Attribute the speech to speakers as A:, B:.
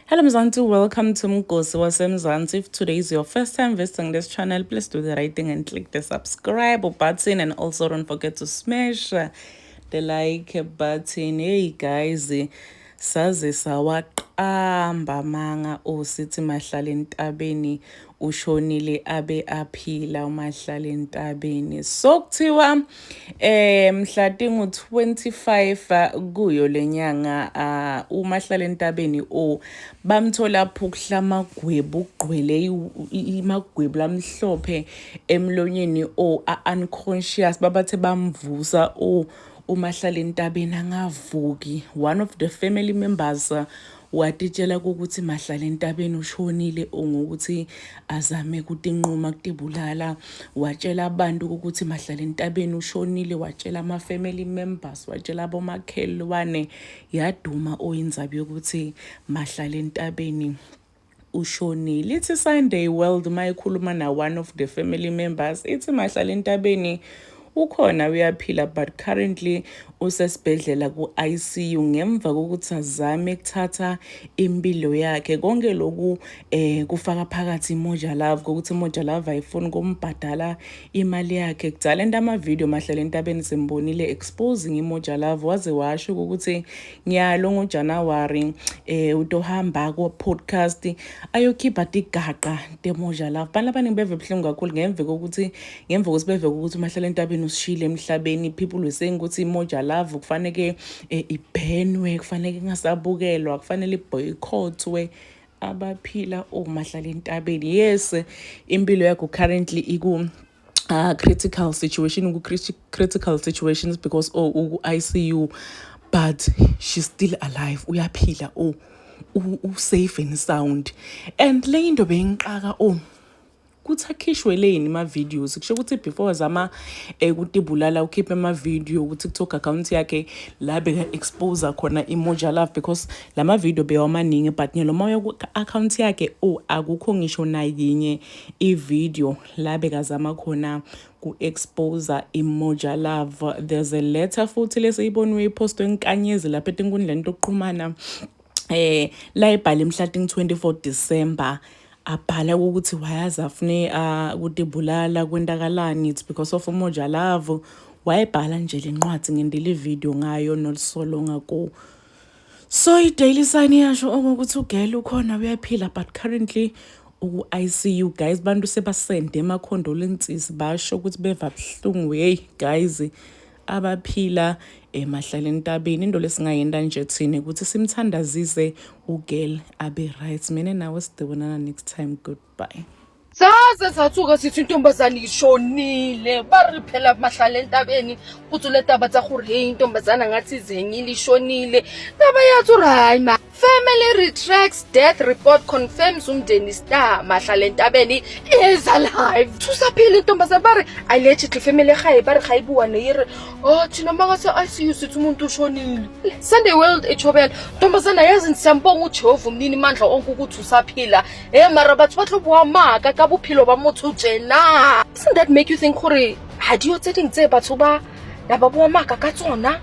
A: Hello Mzansi, welcome to Mgosi waseMzansi. If today is your first time visiting this channel, please do the right thing and click the subscribe button, and also don't forget to smash the like button. Hey guys, saze sawaqamba manga osithi mahlala entabeni ushonile abe aphila umahlala entabeni. So kuthiwa mhla tingu-25 kuyo lenyanga umahlala entabeni bamthola phukla amagwebu ugqwele imagwebu lamhlophe emlonyeni unconscious babathe bamvusa umahlala entabeni angavuki. One of the family members watitshela ukuthi mahlala entabeni ushonile ngokuthi azame kutinquma kutibulala. Watshela abantu ukuthi mahlala entabeni ushonile, watshela ama-family members, watshela abomakhelwane. Yaduma oyinzabi yokuthi mahlala entabeni ushonile. Ithi Sunday World mayikhuluma na one of the family members ithi mahlala entabeni ukhona uyaphila but currently usesibhedlela ku-ICU ngemva kokuthi azame kuthatha impilo yakhe. Konke lokhu kufaka phakathi iMoja Love kokuthi iMoja Love ayifuni kumbhadala imali yakhe. Kudala into ama-video mahlala entabeni simbonile exposing iMoja Love, waze washo ukuthi nyalo ngoJanuwari utohamba ku-podcast ayokhipha tigaqa teMoja Love. Bantu abaningi beve buhlungu kakhulu ngemva kokuthi beve ukuthi mahlala entabeni usishile emhlabeni. People were saying ukuthi iMoja Love kufanele ibhenwe, kufanele ingasabukelwa, kufanele iboycottwe. Abaphila mahlala entabeni, yes, impilo yakho currently critical situation, critical situations because ICU, but she's still alive, uyaphila, safe and sound. And le into bengixaka kuthi akhishwe leni ma-videos kusho ukuthi before zama kutibulala ukhiphe ama-video ku-TikTok account yakhe la beka-expose khona iMoja Love because la ma-video bewamaningi but nyalo mawuya ku-account yakhe akukho ngisho nayinye i-video la bekazama khona ku-expose iMoja Love. There's a letter futhi lesiyiboniwe ipostwe enkanyezi lapha etinkundleni tokuxhumana la ibhala mhla 24 December. Abhala ukuthi wayazi afune kutibulala kwendakalani. It's because of uMoja Love. Wayebhala nje lencwadi ngendile video ngayo nolisolo ngako. So iDaily Sign yasho ukuthi ugela ukhona uyaphila but currently ICU. Guys, bantu sebasende ama-condolences basho ukuthi beva buhlungu. Hey guys, abaphila mahlala entabeni into lesingayenda nje thina ukuthi simthandazise ugel abe right. Mina nawe sidibonana next time. Goodbye.
B: Saze sathuka sithi intombazana ishonile bari phela mahlala entabeni uthi letaba tsa gore hey intombazana ngathi zenyile ishonile taba yathi hayi ma. Family retracts death report confirms umndeni Star mahlala entabeni is alive. Thusaphila intombazana bari allegedly family ekhaya bari khayibuwa neyire thina mangase ICU sithi umuntu ushonile. Sunday World echobela intombazana yazi ntisambonga uJehova umnini mandla onke ukuthi usaphila mara batho batlobuwa maka ka bophelo ba motho jena. Doesn't that make you think gore ha di yo tse ding tse batho ba bua maka ka tsona?